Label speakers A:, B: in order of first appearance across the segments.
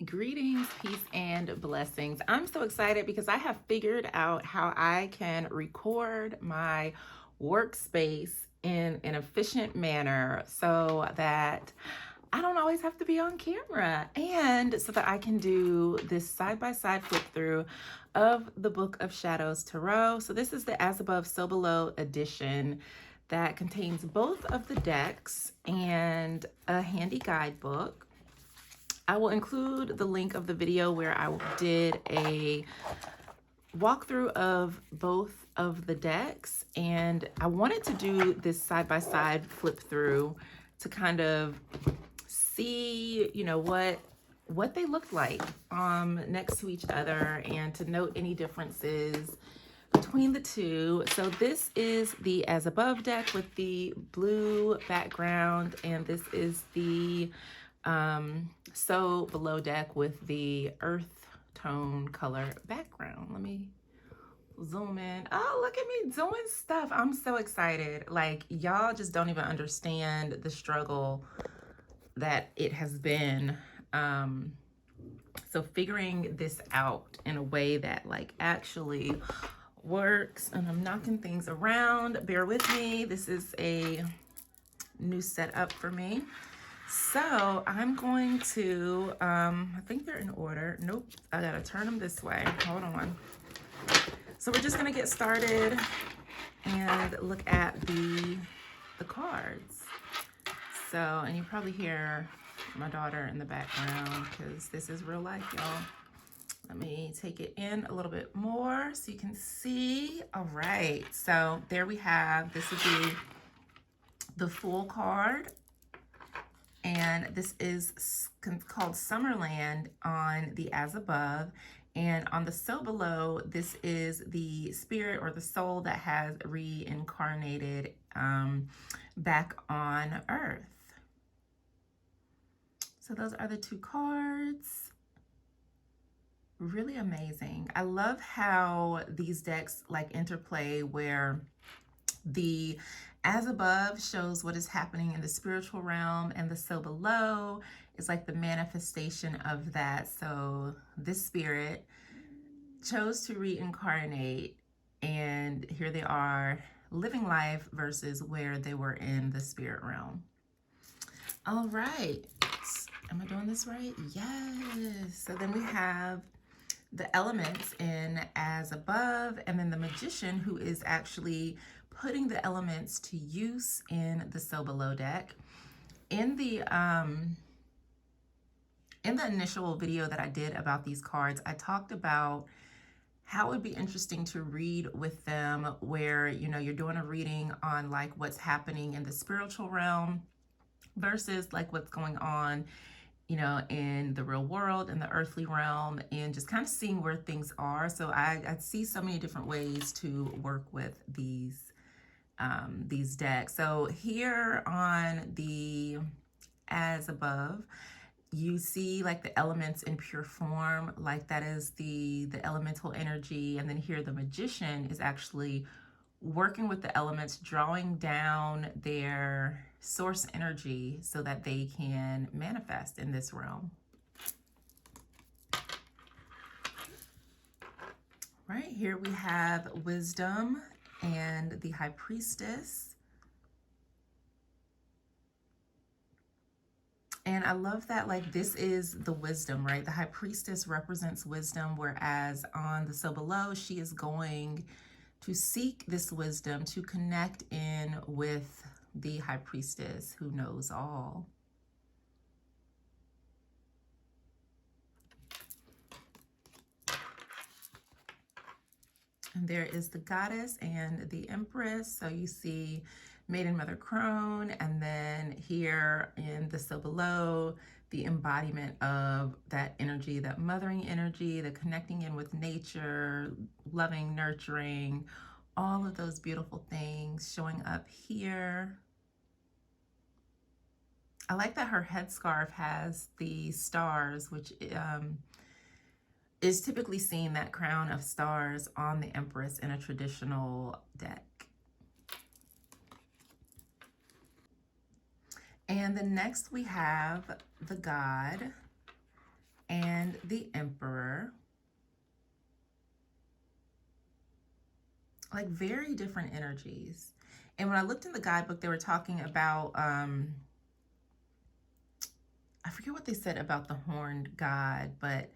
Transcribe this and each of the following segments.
A: Greetings, peace, and blessings. I'm so excited because I have figured out how I can record my workspace in an efficient manner so that I don't always have to be on camera, and so that I can do this side-by-side flip through of the Book of Shadows Tarot. So this is the As Above, So Below edition that contains both of the decks and a handy guidebook. I will include the link of the video where I did a walkthrough of both of the decks, and I wanted to do this side-by-side flip through to kind of see, what they looked like next to each other, and to note any differences between the two. So this is the As Above deck with the blue background, and this is the So Below deck with the earth tone color background. Let me zoom in. Oh, look at me doing stuff. I'm so excited. Like, y'all just don't even understand the struggle that it has been. So figuring this out in a way that like actually works, and I'm knocking things around. Bear with me. This is a new setup for me. So I'm going to, I think they're in order. Nope, I gotta turn them this way. Hold on. So we're just gonna get started and look at the cards. So, and you probably hear my daughter in the background because this is real life, y'all. Let me take it in a little bit more so you can see. All right, so there we have, this would be the Fool card. And this is called Summerland on the As Above. And on the So Below, this is the spirit or the soul that has reincarnated back on Earth. So those are the two cards. Really amazing. I love how these decks like interplay, where the As Above shows what is happening in the spiritual realm, and the So Below is like the manifestation of that. So this spirit chose to reincarnate, and here they are living life versus where they were in the spirit realm. All right. Am I doing this right? Yes. So then we have the elements in As Above, and then the magician, who is actually putting the elements to use in the So Below deck. In the initial video that I did about these cards, I talked about how it would be interesting to read with them, where you're doing a reading on like what's happening in the spiritual realm versus like what's going on in the real world, in the earthly realm, and just kind of seeing where things are. So I see so many different ways to work with these decks. So here on the As Above, you see like the elements in pure form, like that is the elemental energy. And then here the magician is actually working with the elements, drawing down their source energy so that they can manifest in this realm. Right here we have wisdom and the high priestess. And I love that, like, this is the wisdom, right? The high priestess represents wisdom, whereas on the So Below, she is going to seek this wisdom to connect in with the high priestess who knows all. And there is the goddess and the empress. So you see Maiden Mother Crone, and then here in the So Below, the embodiment of that energy, that mothering energy, the connecting in with nature, loving, nurturing, all of those beautiful things showing up here. I like that her headscarf has the stars, which is typically seen, that crown of stars on the Empress in a traditional deck. And then next we have the God. and the Emperor. Like very different energies. And when I looked in the guidebook, they were talking about, I forget what they said about the horned god, but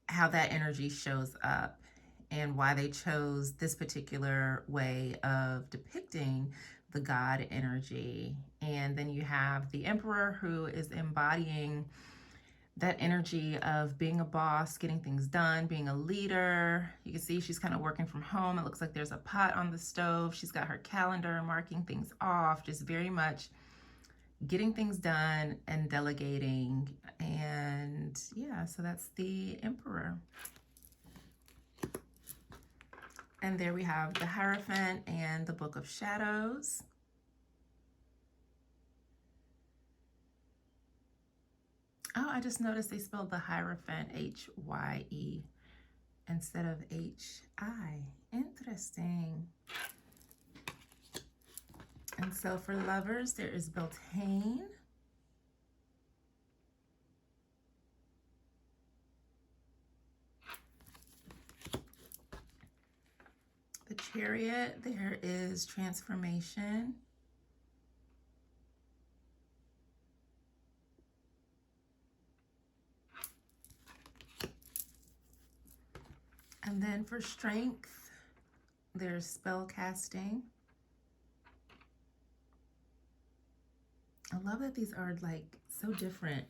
A: how that energy shows up and why they chose this particular way of depicting the god energy. And then you have the Emperor, who is embodying that energy of being a boss, getting things done, being a leader. You can see she's kind of working from home. It looks like there's a pot on the stove. She's got her calendar, marking things off, just very much getting things done and delegating. And yeah, so that's the Emperor. And there we have the Hierophant and the Book of Shadows. Oh, I just noticed they spelled the Hierophant H-Y-E instead of H-I. Interesting. And so for lovers, there is Beltane. The Chariot, there is transformation. And then for strength, there's spell casting. I love that these are like so different.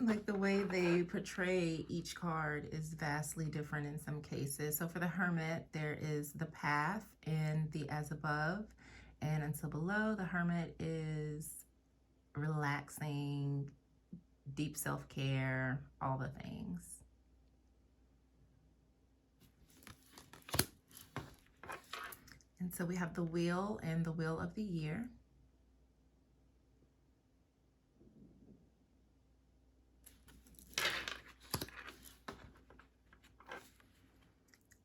A: Like the way they portray each card is vastly different in some cases. So for the Hermit, there is the Path and the As Above. And until below, the Hermit is relaxing, deep self-care, all the things. And so we have the Wheel and the Wheel of the Year.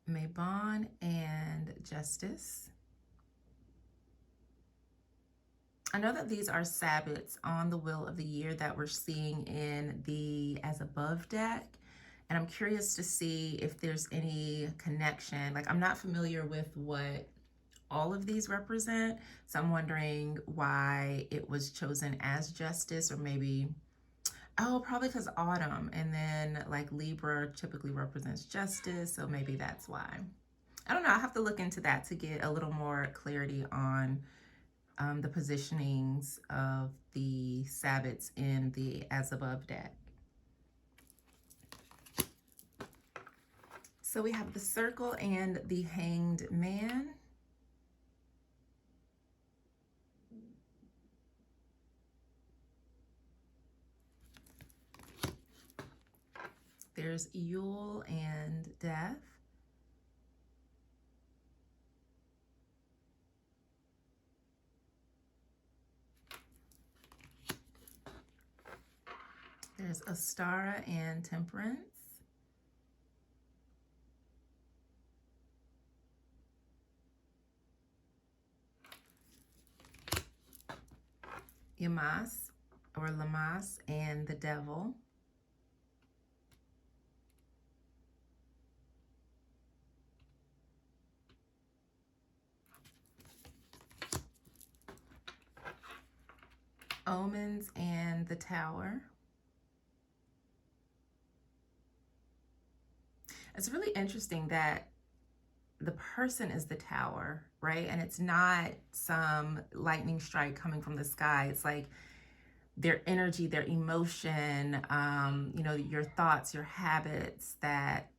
A: Mabon and Justice. I know that these are Sabbats on the Wheel of the Year that we're seeing in the As Above deck. And I'm curious to see if there's any connection. Like, I'm not familiar with what all of these represent, so I'm wondering why it was chosen as Justice, or maybe, oh, probably because autumn, and then like Libra typically represents justice, so maybe that's why. I don't know, I'll have to look into that to get a little more clarity on the positionings of the Sabbats in the As Above deck. So we have the Circle and the Hanged Man. There's Yule and Death. There's Astara and Temperance. Yamas or Lamas and the Devil. Omens and the Tower. It's really interesting that the person is the Tower, right? And it's not some lightning strike coming from the sky. It's like their energy, their emotion, you know, your thoughts, your habits that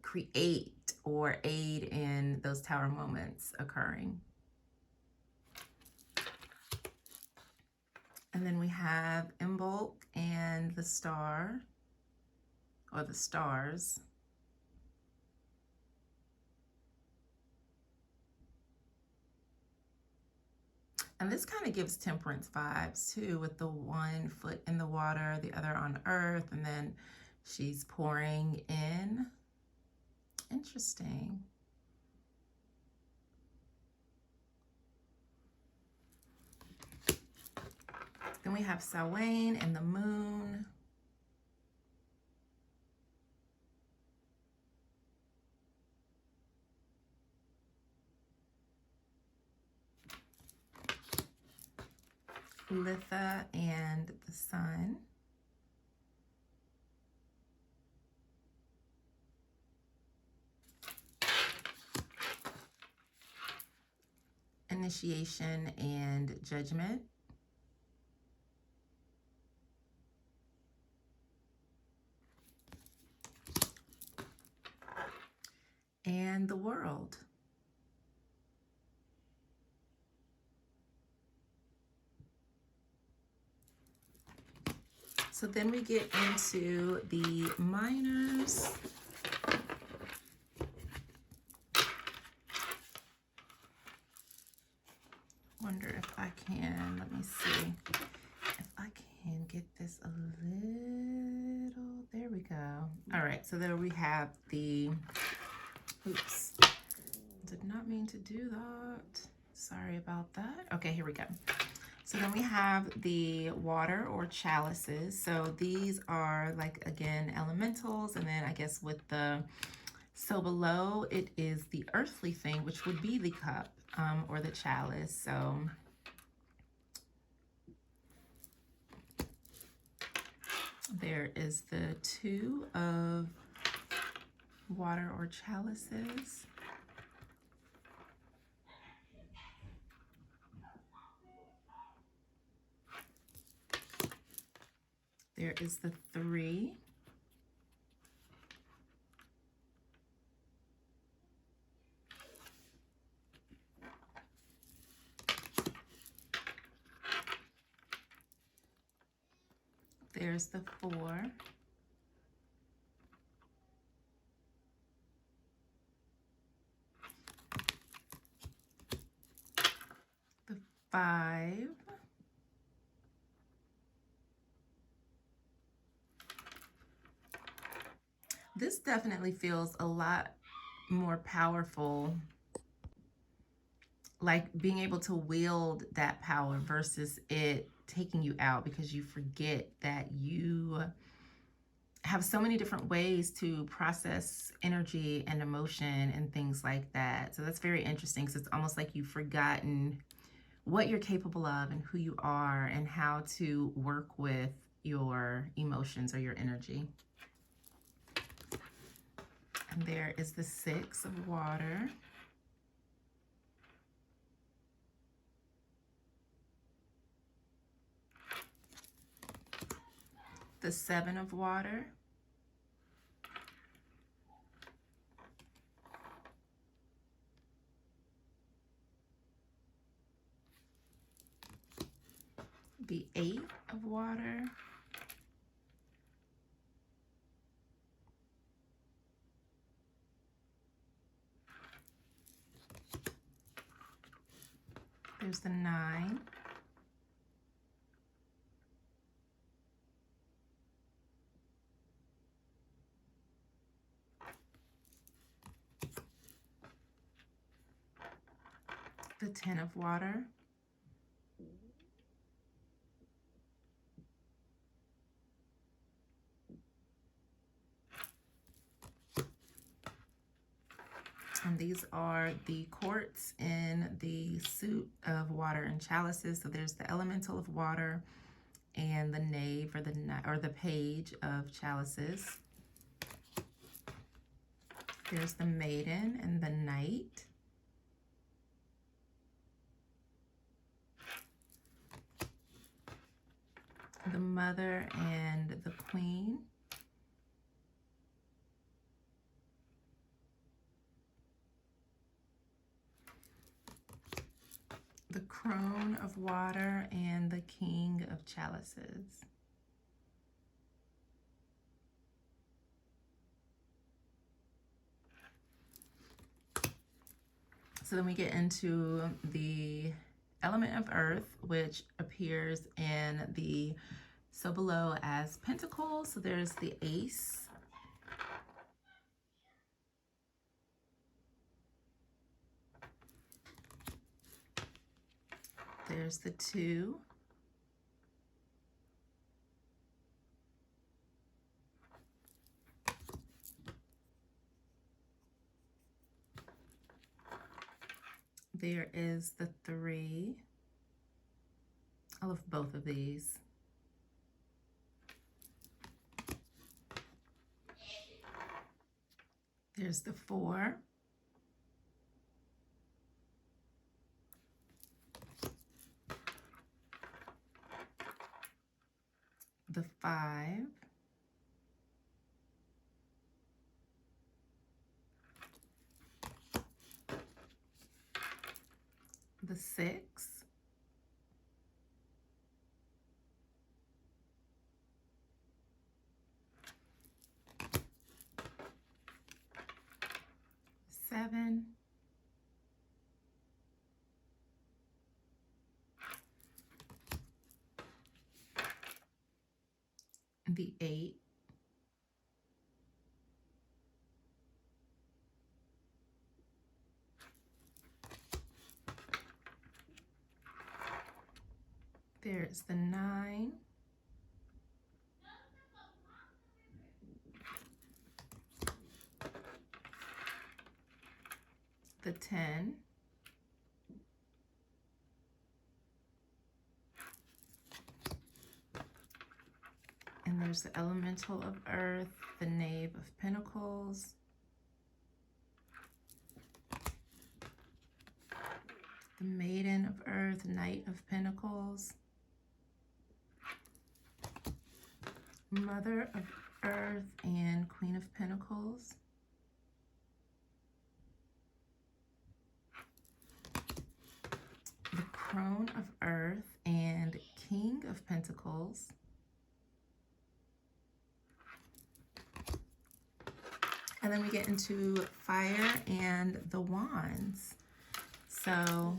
A: create or aid in those Tower moments occurring. And then we have Imbolc and the Star, or the Stars. And this kind of gives Temperance vibes too, with the one foot in the water, the other on earth, and then she's pouring in. Interesting. Then we have Samhain and the Moon. Litha and the Sun. Initiation and Judgment. And the World. So then we get into the minors. Wonder if I can, let me see, if I can get this a little, there we go. All right, so there we have the, oops, did not mean to do that. Sorry about that. Okay, here we go. So then we have the water or chalices. So these are like, again, elementals. And then I guess with the, so below it is the earthly thing, which would be the cup or the chalice. So there is the 2 of water or chalices. There is the 3. There's the 4. The 5. This definitely feels a lot more powerful, like being able to wield that power versus it taking you out, because you forget that you have so many different ways to process energy and emotion and things like that. So that's very interesting, because it's almost like you've forgotten what you're capable of and who you are and how to work with your emotions or your energy. And there is the 6 of water. The 7 of water. The 8 of water. There's the 9. The 10 of water. And these are the quartz in the suit of water and chalices. So there's the elemental of water and the knave or the page of chalices. There's the maiden and the knight. The mother and the queen. The crone of water and the king of chalices. So then we get into the element of earth, which appears in the so below as pentacles. So there's the ace. There's the 2. There is the 3. I love both of these. There's the 4. The 5. The 6. Seven, the 8, there's the 9, the 10, and there's the elemental of earth, the Knave of Pentacles, the Maiden of Earth, Knight of Pentacles, Mother of Earth, and Queen of Pentacles, the Crone of Earth and King of Pentacles, and then we get into Fire and the Wands. So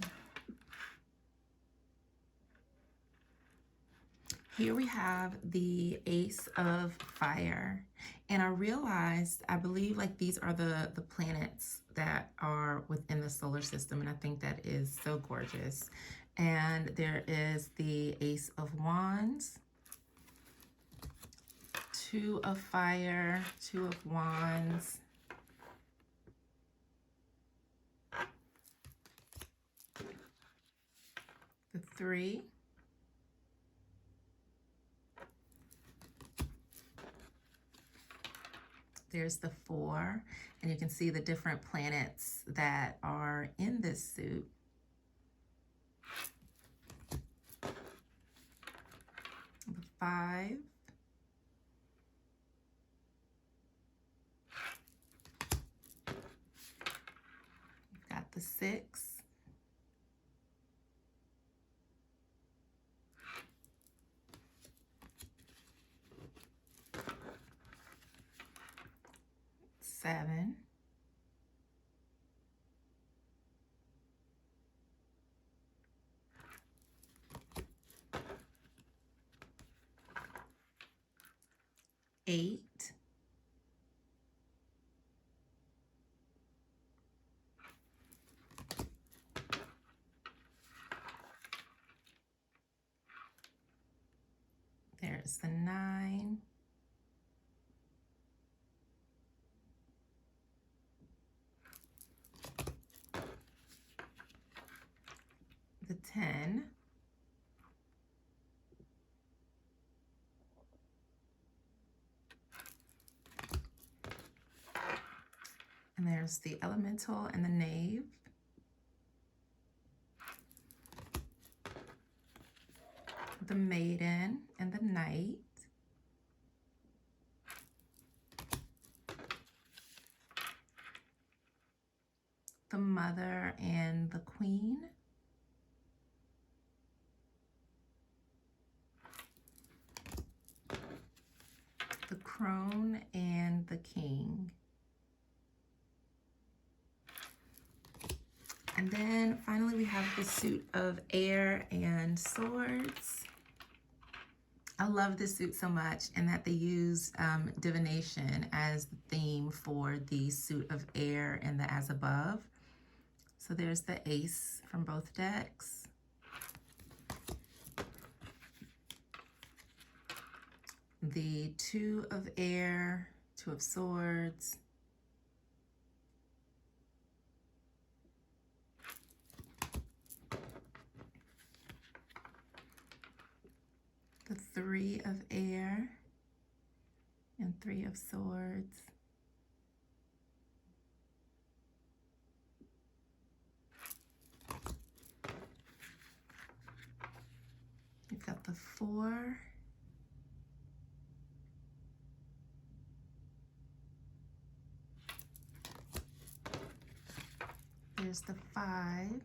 A: here we have the Ace of Fire, and I realized, I believe like these are the planets that are within the solar system, and I think that is so gorgeous. And there is the Ace of Wands, 2 of Fire, 2 of Wands, the 3, there's the 4, and you can see the different planets that are in this suit. The 5, we've got the 6, seven, eight, there's the 9, the 10, and there's the elemental and the knave, the maiden and the knight, the mother and the queen, the crone and the king. And then finally we have the suit of air and swords. I love this suit so much, and that they use divination as the theme for the suit of air and the as above. So there's the ace from both decks. The 2 of air, 2 of swords, 3 of air and 3 of swords. You've got the 4. There's the 5.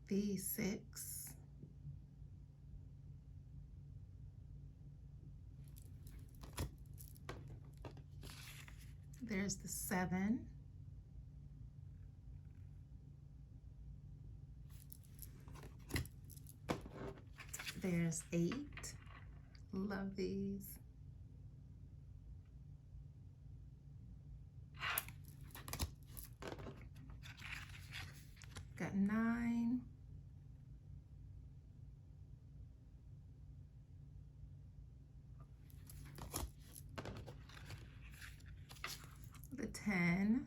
A: The 6. There's the 7. There's 8. Love these. Got 9. The 10.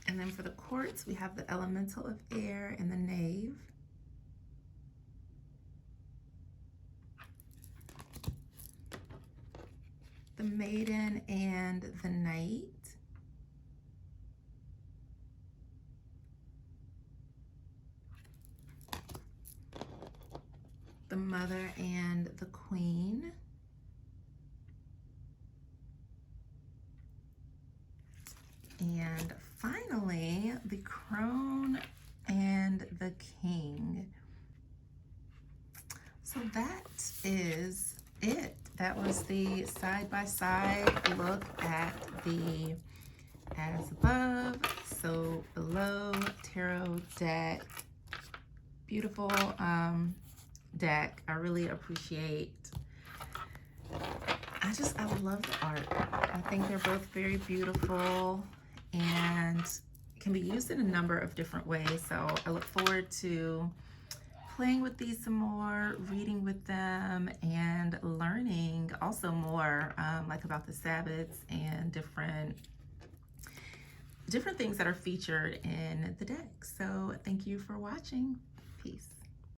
A: And then for the quartz, we have the elemental of air and the knave. The maiden and the knight. The mother and the queen. And finally, the crone and the king. So that is it. That was the side-by-side look at the As Above, So Below tarot deck. Beautiful deck. I really appreciate. I love the art. I think they're both very beautiful and can be used in a number of different ways. So I look forward to playing with these some more, reading with them, and learning also more like about the Sabbats and different things that are featured in the deck. So thank you for watching. Peace.